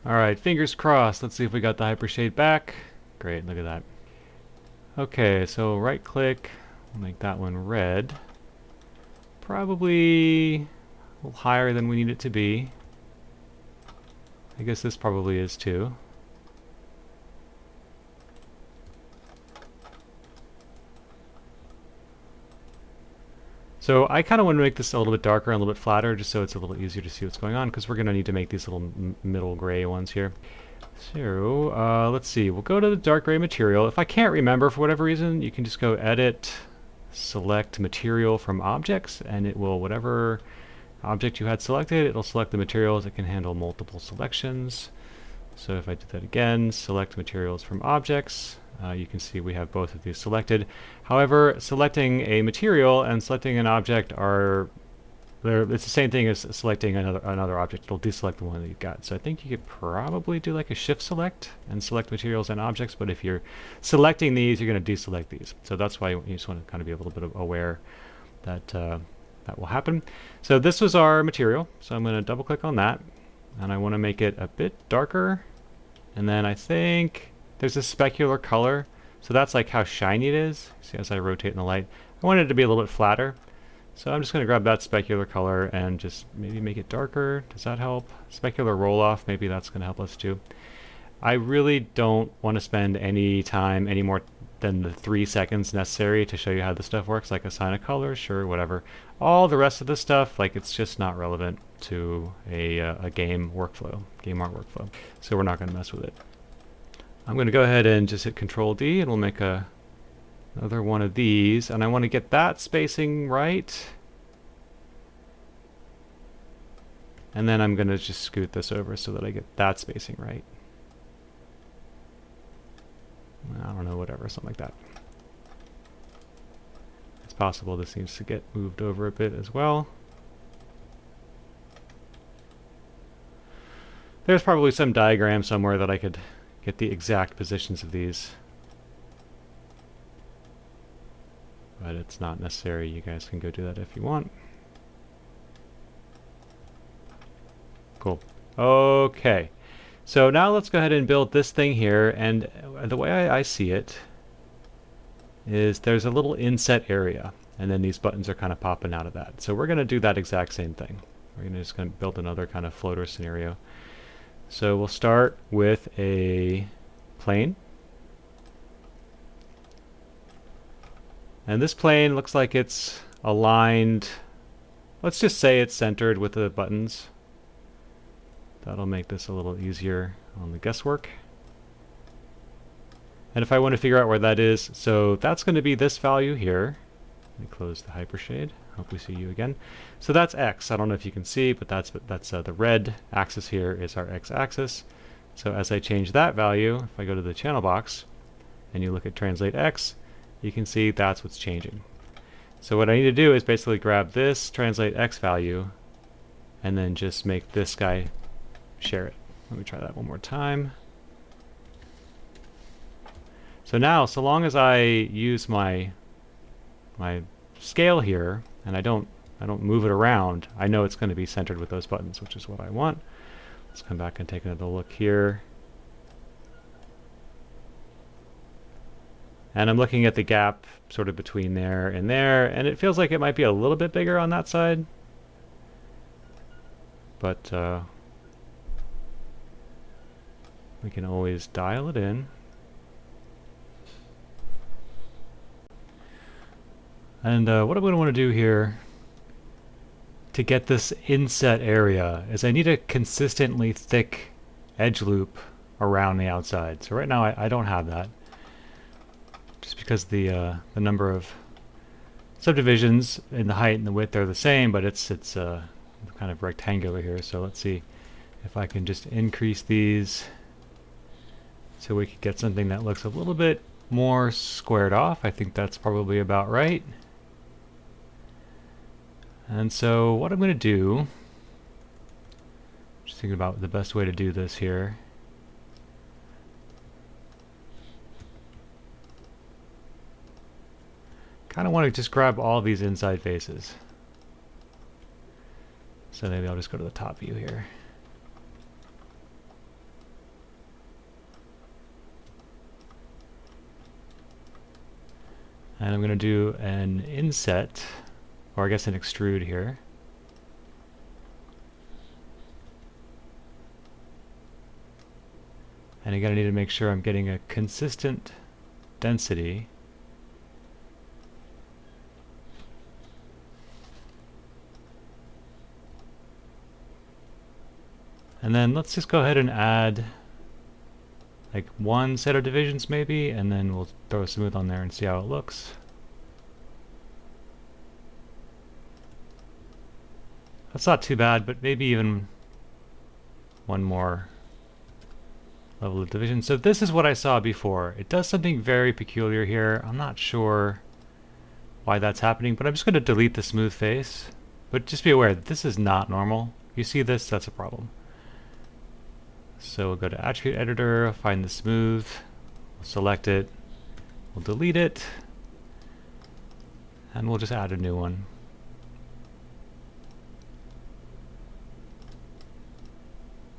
Alright, fingers crossed. Let's see if we got the hypershade back. Great, look at that. Okay, so right click, we'll make that one red. Probably a little higher than we need it to be. I guess this probably is too. So I kind of want to make this a little bit darker and a little bit flatter just so it's a little easier to see what's going on, because we're going to need to make these little middle gray ones here. So let's see, we'll go to the dark gray material. If I can't remember for whatever reason, you can just go edit, select material from objects, and it will, whatever object you had selected, it'll select the materials. It can handle multiple selections. So if I do that again, select materials from objects, you can see we have both of these selected. However, selecting a material and selecting an object are it's the same thing as selecting another object. It'll deselect the one that you've got. So I think you could probably do like a shift select and select materials and objects, but if you're selecting these, you're going to deselect these. So that's why you just want to kind of be a little bit aware that that will happen. So this was our material, so I'm going to double click on that, and I want to make it a bit darker, and then I think there's a specular color, so that's like how shiny it is. See, as I rotate in the light, I want it to be a little bit flatter, so I'm just going to grab that specular color and just maybe make it darker. Does that help? Specular roll off, maybe that's going to help us too. I really don't want to spend any time, any more than the 3 seconds necessary to show you how this stuff works, like assign a color, sure, whatever. All the rest of this stuff, like, it's just not relevant to a game workflow, game art workflow. So we're not going to mess with it. I'm going to go ahead and just hit Control D, and we'll make another one of these, and I want to get that spacing right. And then I'm going to just scoot this over so that I get that spacing right. I don't know, whatever, something like that. It's possible this needs to get moved over a bit as well. There's probably some diagram somewhere that I could get the exact positions of these, but it's not necessary. You guys can go do that if you want. Cool. Okay. So now let's go ahead and build this thing here, and the way I see it is there's a little inset area, and then these buttons are kind of popping out of that. So we're going to do that exact same thing. We're just going to build another kind of floater scenario. So we'll start with a plane. And this plane looks like it's aligned. Let's just say it's centered with the buttons. That'll make this a little easier on the guesswork. And if I want to figure out where that is, so that's going to be this value here. Let me close the hypershade. Hope we see you again. So that's X. I don't know if you can see, but that's the red axis here is our X axis. So as I change that value, if I go to the channel box and you look at translate X, you can see that's what's changing. So what I need to do is basically grab this translate X value and then just make this guy share it. Let me try that one more time. So now, so long as I use my scale here and I don't move it around, I know it's going to be centered with those buttons, which is what I want. Let's come back and take another look here. And I'm looking at the gap sort of between there, and it feels like it might be a little bit bigger on that side. But we can always dial it in. And what I'm going to want to do here to get this inset area is I need a consistently thick edge loop around the outside. So right now I don't have that, just because the number of subdivisions in the height and the width are the same, but it's kind of rectangular here. So let's see if I can just increase these so we could get something that looks a little bit more squared off. I think that's probably about right. And so what I'm going to do, just thinking about the best way to do this here. Kind of want to just grab all these inside faces. So maybe I'll just go to the top view here. And I'm going to do an inset, or I guess an extrude here. And again, I need to make sure I'm getting a consistent density. And then let's just go ahead and add like one set of divisions maybe, and then we'll throw a smooth on there and see how it looks. That's not too bad, but maybe even one more level of division. So this is what I saw before. It does something very peculiar here. I'm not sure why that's happening, but I'm just going to delete the smooth face. But just be aware that this is not normal. You see this, that's a problem. So we'll go to Attribute Editor, find the smooth, we'll select it, we'll delete it, and we'll just add a new one.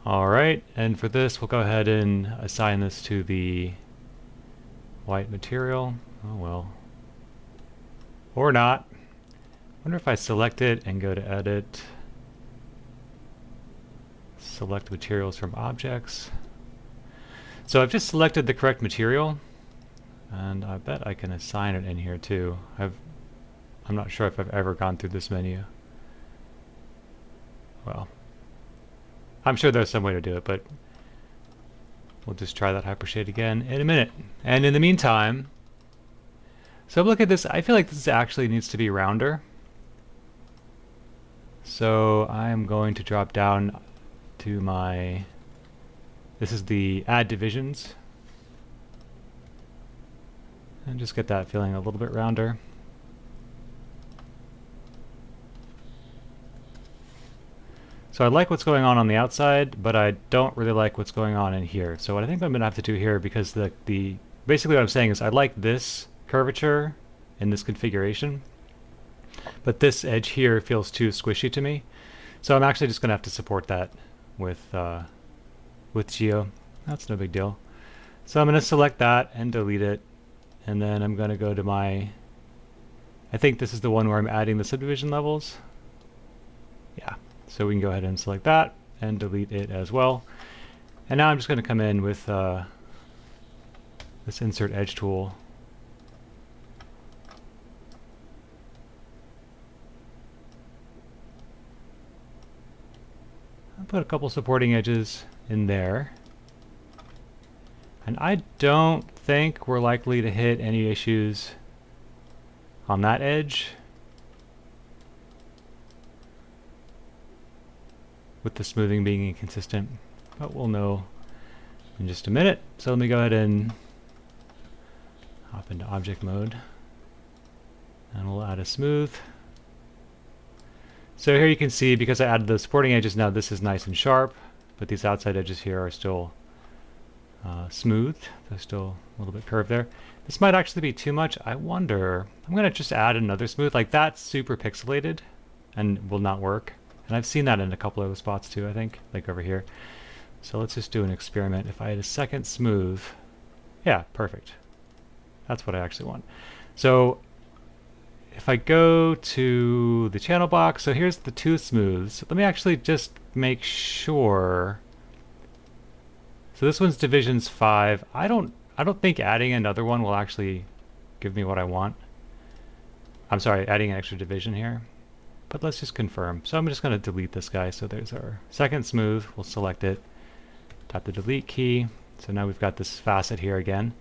Alright, and for this we'll go ahead and assign this to the white material. Oh well. Or not. I wonder if I select it and go to Edit, select materials from objects. So I've just selected the correct material, and I bet I can assign it in here too. I'm not sure if I've ever gone through this menu. Well, I'm sure there's some way to do it, but we'll just try that hypershade again in a minute. And in the meantime, so look at this. I feel like this actually needs to be rounder. So I'm going to drop down to my, this is the add divisions, and just get that feeling a little bit rounder. So I like what's going on the outside, but I don't really like what's going on in here. So what I think I'm going to have to do here, because basically what I'm saying is I like this curvature in this configuration, but this edge here feels too squishy to me. So I'm actually just going to have to support that with Geo. That's no big deal. So I'm going to select that and delete it, and then I'm going to go to my, I think this is the one where I'm adding the subdivision levels. Yeah, so we can go ahead and select that and delete it as well. And now I'm just going to come in with this insert edge tool. I'll put a couple supporting edges in there. And I don't think we're likely to hit any issues on that edge with the smoothing being inconsistent, but we'll know in just a minute. So let me go ahead and hop into object mode, and we'll add a smooth. So here you can see, because I added the supporting edges, now this is nice and sharp, but these outside edges here are still smooth. They're still a little bit curved there. This might actually be too much. I wonder, I'm going to just add another smooth. Like, that's super pixelated and will not work. And I've seen that in a couple of spots too, I think, like over here. So let's just do an experiment. If I had a second smooth, yeah, perfect. That's what I actually want. So if I go to the channel box, so here's the two smooths. Let me actually just make sure. So this one's divisions 5. I don't think adding another one will actually give me what I want. I'm sorry, adding an extra division here. But let's just confirm. So I'm just going to delete this guy. So there's our second smooth. We'll select it, tap the delete key. So now we've got this facet here again.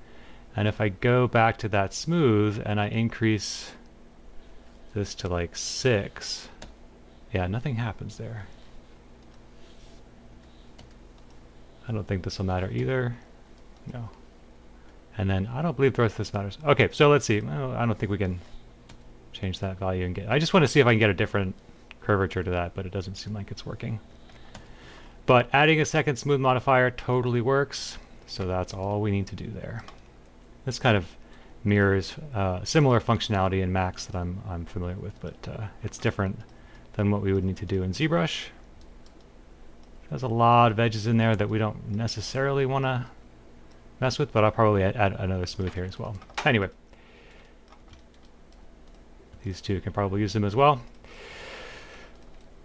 And if I go back to that smooth and I increase this to like 6, yeah, nothing happens there. I don't think this will matter either. No. And then I don't believe the rest of this matters. Okay, so let's see. Well, I don't think we can change that value and get, I just want to see if I can get a different curvature to that, but it doesn't seem like it's working. But adding a second smooth modifier totally works, so that's all we need to do there. This kind of mirrors similar functionality in Max that I'm familiar with, but it's different than what we would need to do in ZBrush. There's a lot of edges in there that we don't necessarily want to mess with, but I'll probably add another smooth here as well. Anyway, These two can probably use them as well.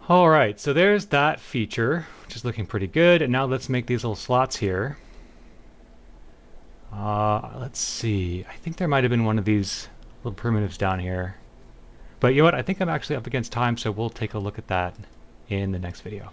Alright, so there's that feature, which is looking pretty good. And now let's make these little slots here. Let's see. I think there might have been one of these little primitives down here. But you know what? I think I'm actually up against time, so we'll take a look at that in the next video.